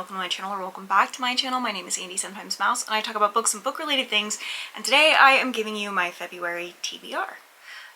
welcome to my channel, or welcome back to my channel. My name is Andy, sometimes Mouse, and I talk about books and book-related things, and today I am giving you my February TBR.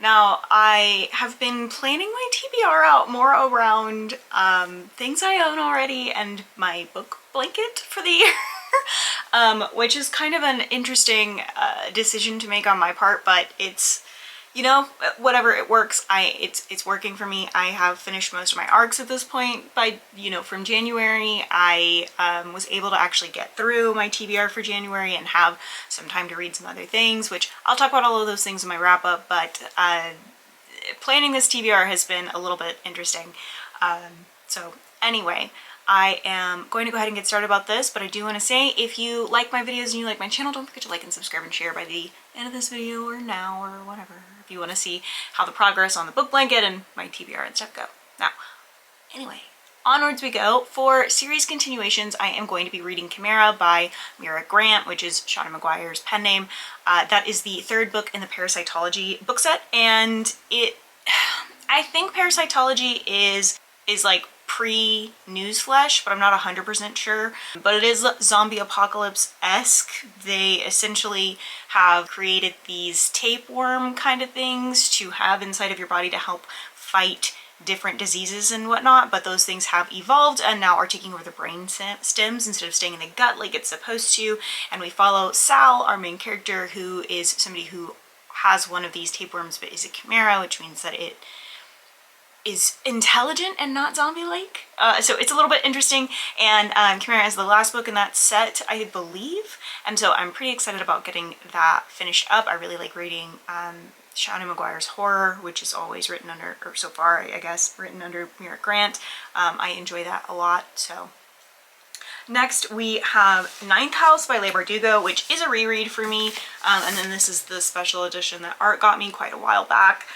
Now, I have been planning my TBR out more around things I own already and my book blanket for the year, which is kind of an interesting decision to make on my part, but it's, you know, whatever, it works. It's working for me. I have finished most of my arcs at this point. By, you know, from January, I was able to actually get through my TBR for January and have some time to read some other things, which I'll talk about all of those things in my wrap up, but planning this TBR has been a little bit interesting. So anyway, I am going to go ahead and get started about this, but I do want to say, if you like my videos and you like my channel, don't forget to like and subscribe and share by the end of this video or now or whatever, if you want to see how the progress on the book blanket and my TBR and stuff go. Now, anyway, onwards we go. For series continuations, I am going to be reading Chimera by Mira Grant, which is Shauna Maguire's pen name. That is the third book in the Parasitology book set, and I think Parasitology is like pre-Newsflesh, but I'm not 100% sure. But it is zombie apocalypse-esque. They essentially have created these tapeworm kind of things to have inside of your body to help fight different diseases and whatnot, but those things have evolved and now are taking over the brain stems instead of staying in the gut like it's supposed to. And we follow Sal, our main character, who is somebody who has one of these tapeworms but is a chimera, which means that it is intelligent and not zombie-like. So it's a little bit interesting, and Chimera is the last book in that set, I believe, and so I'm pretty excited about getting that finished up. I really like reading Shauna Maguire's horror, which is always written under, or so far I guess, written under Mira Grant. I enjoy that a lot. So next we have Ninth House by Leio, which is a reread for me, and then this is the special edition that Art got me quite a while back.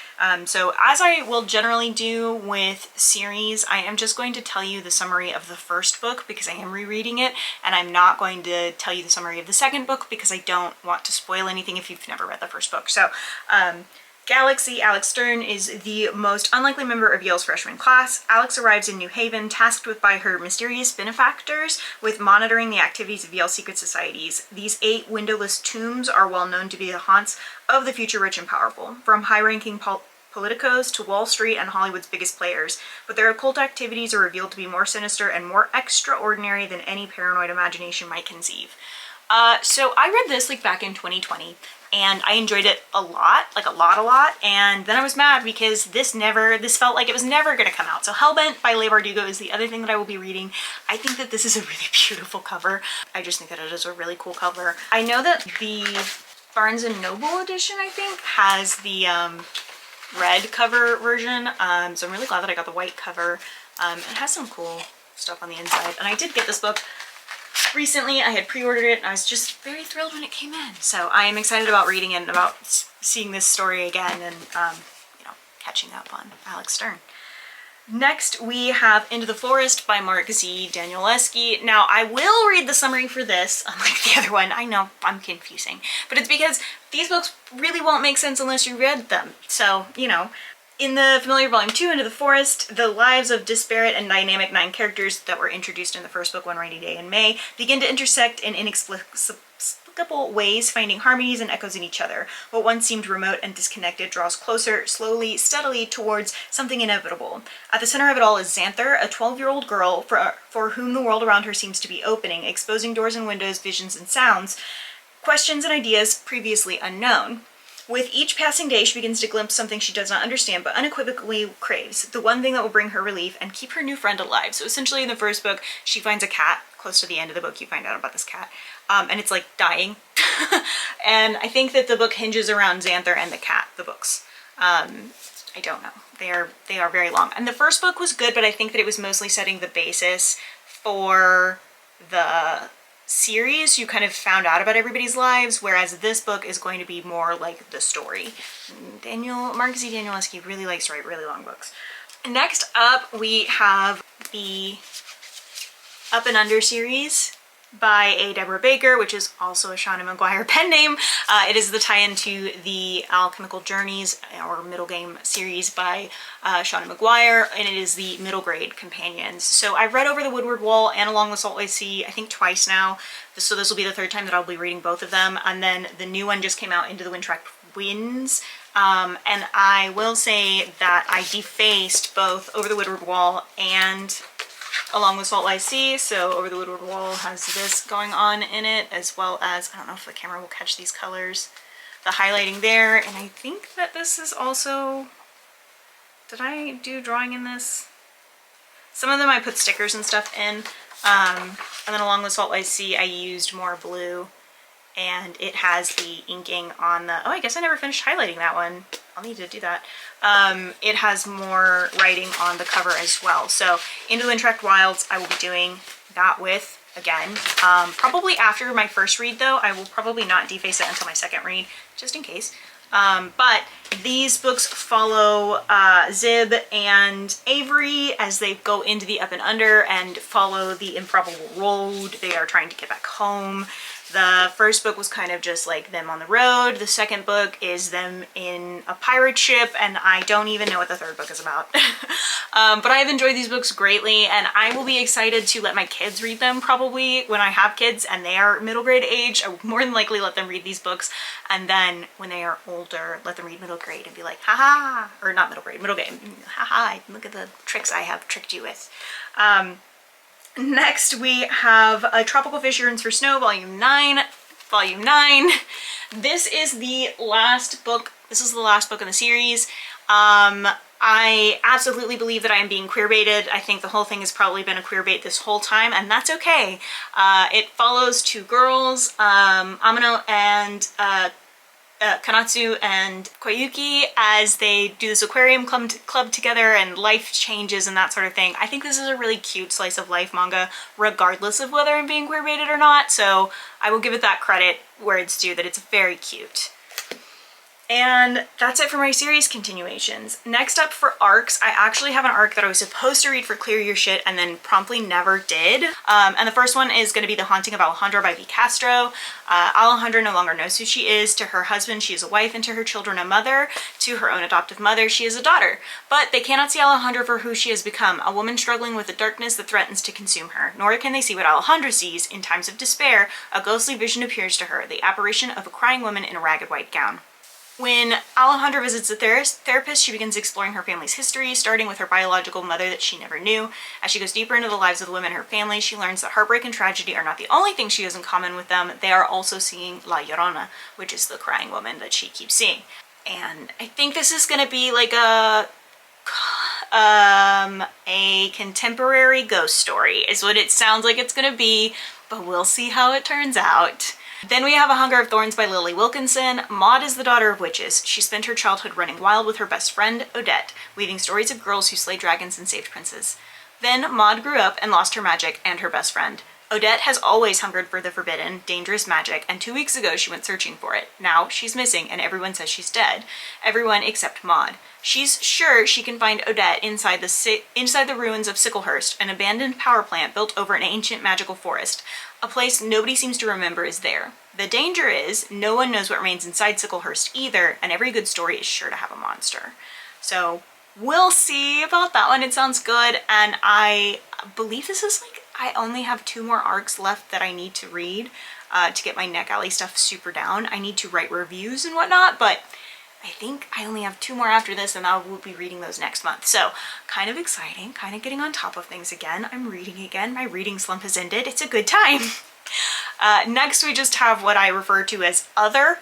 So as I will generally do with series, I am just going to tell you the summary of the first book because I am rereading it, and I'm not going to tell you the summary of the second book because I don't want to spoil anything if you've never read the first book. So Galaxy, Alex Stern, is the most unlikely member of Yale's freshman class. Alex arrives in New Haven, tasked with by her mysterious benefactors with monitoring the activities of Yale secret societies. These 8 windowless tombs are well known to be the haunts of the future rich and powerful, from high-ranking politicos to Wall Street and Hollywood's biggest players. But their occult activities are revealed to be more sinister and more extraordinary than any paranoid imagination might conceive. So I read this like back in 2020. And I enjoyed it a lot, like a lot, and then I was mad because this felt like it was never going to come out. So Hellbent by Leio is the other thing that I will be reading. I think that this is a really beautiful cover. I just think that it is a really cool cover. I know that the Barnes & Noble edition, I think, has the red cover version, so I'm really glad that I got the white cover. It has some cool stuff on the inside, and I did get this book recently. I had pre-ordered it and I was just very thrilled when it came in. So I am excited about reading it and about seeing this story again and, you know, catching up on Alex Stern. Next, we have Into the Forest by Mark Z. Danielewski. Now, I will read the summary for this, unlike the other one. I know, I'm confusing. But it's because these books really won't make sense unless you read them. So, you know. In the familiar Volume 2, Into the Forest, the lives of disparate and dynamic 9 characters that were introduced in the first book, One Rainy Day in May, begin to intersect in inexplicable ways, finding harmonies and echoes in each other. What once seemed remote and disconnected draws closer, slowly, steadily, towards something inevitable. At the center of it all is Xanther, a 12-year-old girl for whom the world around her seems to be opening, exposing doors and windows, visions and sounds, questions and ideas previously unknown. With each passing day, she begins to glimpse something she does not understand but unequivocally craves, the one thing that will bring her relief and keep her new friend alive. So essentially in the first book, she finds a cat. Close to the end of the book, you find out about this cat. And it's like dying. And I think that the book hinges around Xanther and the cat, the books. I don't know. They are very long. And the first book was good, but I think that it was mostly setting the basis for the series. You kind of found out about everybody's lives, whereas this book is going to be more like the story. Mark Z. Danielewski really likes to write really long books. Next up, we have the Up and Under series by a Deborah Baker, which is also a Shauna Maguire pen name. It is the tie-in to the Alchemical Journeys, or Middle Game series by Shauna Maguire, and it is the middle grade companions. So I've read Over the Woodward Wall and Along the Saltway Sea, I think twice now. So this will be the third time that I'll be reading both of them. And then the new one just came out, Into the Windtracked Winds. And I will say that I defaced both Over the Woodward Wall and Along the Saltway Sea. So Over the Woodward Wall has this going on in it, as well as, I don't know if the camera will catch these colors, the highlighting there. And I think that this is also, did I do drawing in this? Some of them I put stickers and stuff in. And then Along the Saltway Sea I used more blue, and it has the inking on the, oh, I guess I never finished highlighting that one. I'll need to do that. It has more writing on the cover as well. So Into the Windtracked Wilds I will be doing that with again. Probably after my first read though. I will probably not deface it until my second read, just in case. But these books follow Zib and Avery as they go into the Up and Under and follow the improbable road. They are trying to get back home. The first book was kind of just like them on the road. The second book is them in a pirate ship, and I don't even know what the third book is about. But I have enjoyed these books greatly, and I will be excited to let my kids read them probably when I have kids and they are middle grade age. I will more than likely let them read these books, and then when they are older, let them read middle grade and be like, haha, or not middle grade, middle grade, haha, look at the tricks I have tricked you with. Next we have A Tropical Fish Yearns for Snow, Volume 9. Volume 9. This is the last book. This is the last book in the series. I absolutely believe that I am being queerbaited. I think the whole thing has probably been a queerbait this whole time, and that's okay. It follows two girls, Amano and Kanatsu and Koyuki, as they do this aquarium club together and life changes and that sort of thing. I think this is a really cute slice of life manga, regardless of whether I'm being queerbaited or not, so I will give it that credit where it's due, that it's very cute. And that's it for my series continuations. Next up for arcs, I actually have an arc that I was supposed to read for Clear Your Shit and then promptly never did. And the first one is going to be The Haunting of Alejandra by V. Castro. Alejandra no longer knows who she is. To her husband, she is a wife, and to her children, a mother. To her own adoptive mother, she is a daughter. But they cannot see Alejandra for who she has become, a woman struggling with the darkness that threatens to consume her. Nor can they see what Alejandra sees. In times of despair, a ghostly vision appears to her, the apparition of a crying woman in a ragged white gown. When Alejandra visits a therapist, she begins exploring her family's history, starting with her biological mother that she never knew. As she goes deeper into the lives of the women in her family, she learns that heartbreak and tragedy are not the only things she has in common with them. They are also seeing La Llorona, which is the crying woman that she keeps seeing. And I think this is going to be like a contemporary ghost story, is what it sounds like it's going to be, but we'll see how it turns out. Then we have A Hunger of Thorns by Lily Wilkinson. Maud is the daughter of witches. She spent her childhood running wild with her best friend, Odette, weaving stories of girls who slayed dragons and saved princes. Then Maud grew up and lost her magic and her best friend. Odette has always hungered for the forbidden, dangerous magic, and 2 weeks ago she went searching for it. Now she's missing and everyone says she's dead. Everyone except Maud. She's sure she can find Odette inside the ruins of Sicklehurst, an abandoned power plant built over an ancient magical forest. A place nobody seems to remember is there. The danger is no one knows what remains inside Sicklehurst either, and every good story is sure to have a monster. So we'll see about that one. It sounds good, and I believe this is like, I only have 2 more arcs left that I need to read to get my Neck Alley stuff super down. I need to write reviews and whatnot, but I think I only have 2 more after this, and I will be reading those next month. So kind of exciting, kind of getting on top of things again. I'm reading again. My reading slump has ended. It's a good time. Next, we just have what I refer to as Other,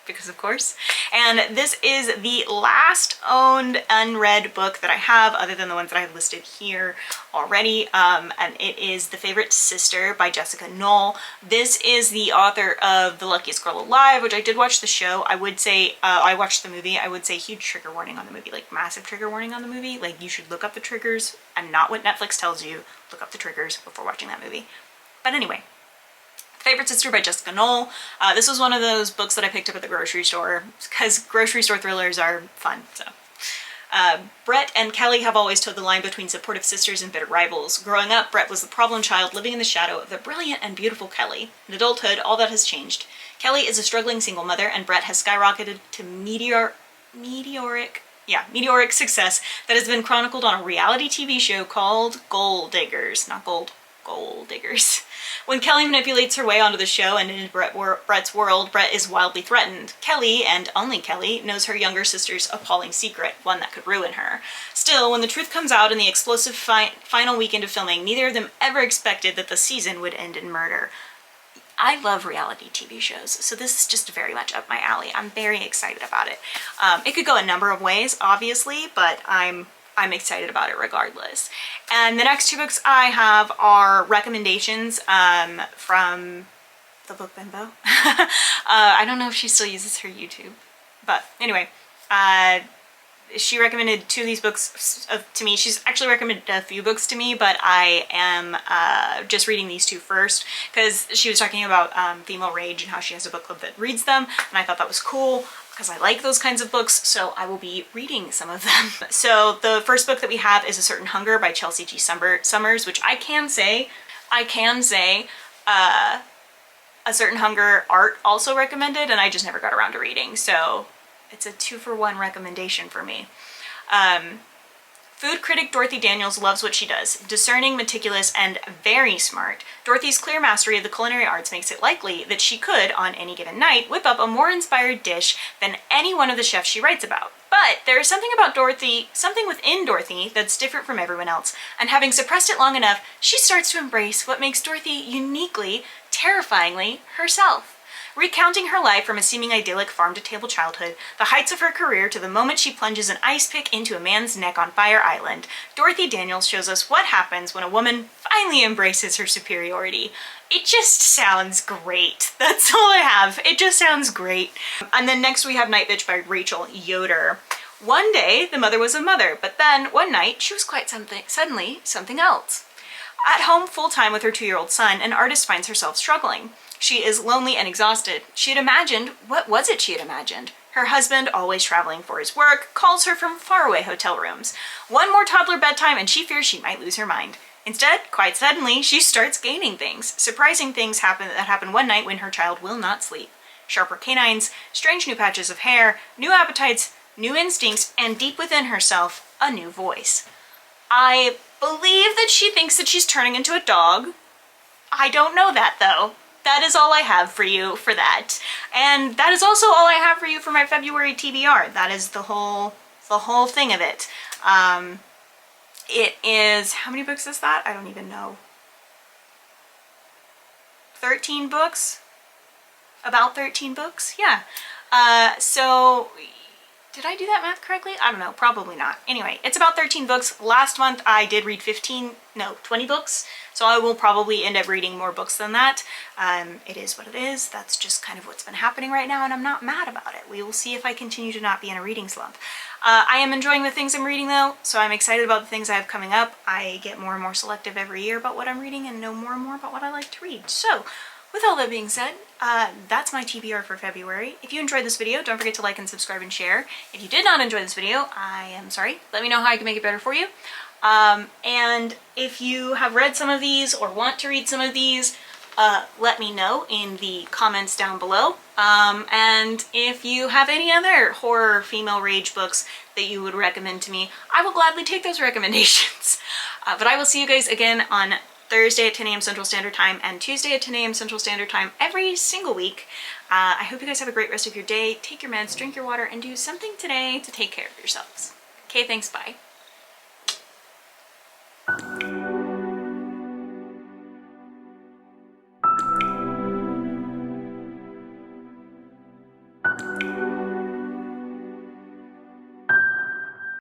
because of course. And this is the last owned unread book that I have, other than the ones that I have listed here already, and it is The Favorite Sister by Jessica Knoll. This is the author of The Luckiest Girl Alive, which I did watch the show. I would say, I watched the movie, I would say huge trigger warning on the movie, like massive trigger warning on the movie. Like, you should look up the triggers, and not what Netflix tells you. Look up the triggers before watching that movie. But anyway, Favorite Sister by Jessica Knoll. This was one of those books that I picked up at the grocery store, because grocery store thrillers are fun, so. Brett and Kelly have always towed the line between supportive sisters and bitter rivals. Growing up, Brett was the problem child living in the shadow of the brilliant and beautiful Kelly. In adulthood, all that has changed. Kelly is a struggling single mother, and Brett has skyrocketed to meteoric success that has been chronicled on a reality TV show called Gold Diggers. Not gold, Gold Diggers. When Kelly manipulates her way onto the show and into Brett's world, Brett is wildly threatened. Kelly, and only Kelly, knows her younger sister's appalling secret, one that could ruin her. Still, when the truth comes out in the explosive final weekend of filming, neither of them ever expected that the season would end in murder. I love reality TV shows, so this is just very much up my alley. I'm very excited about it. It could go a number of ways, obviously, but I'm excited about it regardless. And the next two books I have are recommendations from the Book Bimbo. I don't know if she still uses her YouTube, but anyway, she recommended two of these books to me. She's actually recommended a few books to me, but I am just reading these two first because she was talking about female rage and how she has a book club that reads them, and I thought that was cool because I like those kinds of books, so I will be reading some of them. So the first book that we have is A Certain Hunger by Chelsea G. Summers, which I can say A Certain Hunger art also recommended, and I just never got around to reading, so it's a 2-for-1 recommendation for me. Food critic Dorothy Daniels loves what she does. Discerning, meticulous, and very smart, Dorothy's clear mastery of the culinary arts makes it likely that she could, on any given night, whip up a more inspired dish than any one of the chefs she writes about. But there is something about Dorothy, something within Dorothy, that's different from everyone else, and having suppressed it long enough, she starts to embrace what makes Dorothy uniquely, terrifyingly herself. Recounting her life from a seeming idyllic farm-to-table childhood, the heights of her career to the moment she plunges an ice pick into a man's neck on Fire Island, Dorothy Daniels shows us what happens when a woman finally embraces her superiority. It just sounds great. That's all I have. It just sounds great. And then next we have Night Bitch by Rachel Yoder. One day, the mother was a mother, but then one night she was quite suddenly something else. At home full-time with her 2-year-old son, an artist finds herself struggling. She is lonely and exhausted. She had imagined, what was it she had imagined? Her husband, always traveling for his work, calls her from faraway hotel rooms. One more toddler bedtime and she fears she might lose her mind. Instead, quite suddenly, she starts gaining things. Surprising things happen one night when her child will not sleep. Sharper canines, strange new patches of hair, new appetites, new instincts, and deep within herself, a new voice. I believe that she thinks that she's turning into a dog. I don't know that though. That is all I have for you for that. And that is also all I have for you for my February TBR. That is the whole thing of it. It is, how many books is that? I don't even know. 13 books? About 13 books? Yeah. So did I do that math correctly? I don't know, probably not. Anyway, it's about 13 books. Last month I did read 20 books. So I will probably end up reading more books than that. It is what it is. That's just kind of what's been happening right now, and I'm not mad about it. We will see if I continue to not be in a reading slump. I am enjoying the things I'm reading though, so I'm excited about the things I have coming up. I get more and more selective every year about what I'm reading and know more and more about what I like to read. So with all that being said, that's my TBR for February. If you enjoyed this video, don't forget to like and subscribe and share. If you did not enjoy this video, I am sorry. Let me know how I can make it better for you. And if you have read some of these or want to read some of these, let me know in the comments down below. And if you have any other horror female rage books that you would recommend to me, I will gladly take those recommendations. But I will see you guys again on Thursday at 10 a.m. Central Standard Time and Tuesday at 10 a.m. Central Standard Time every single week. I hope you guys have a great rest of your day. Take your meds, drink your water, and do something today to take care of yourselves. Okay, thanks, bye.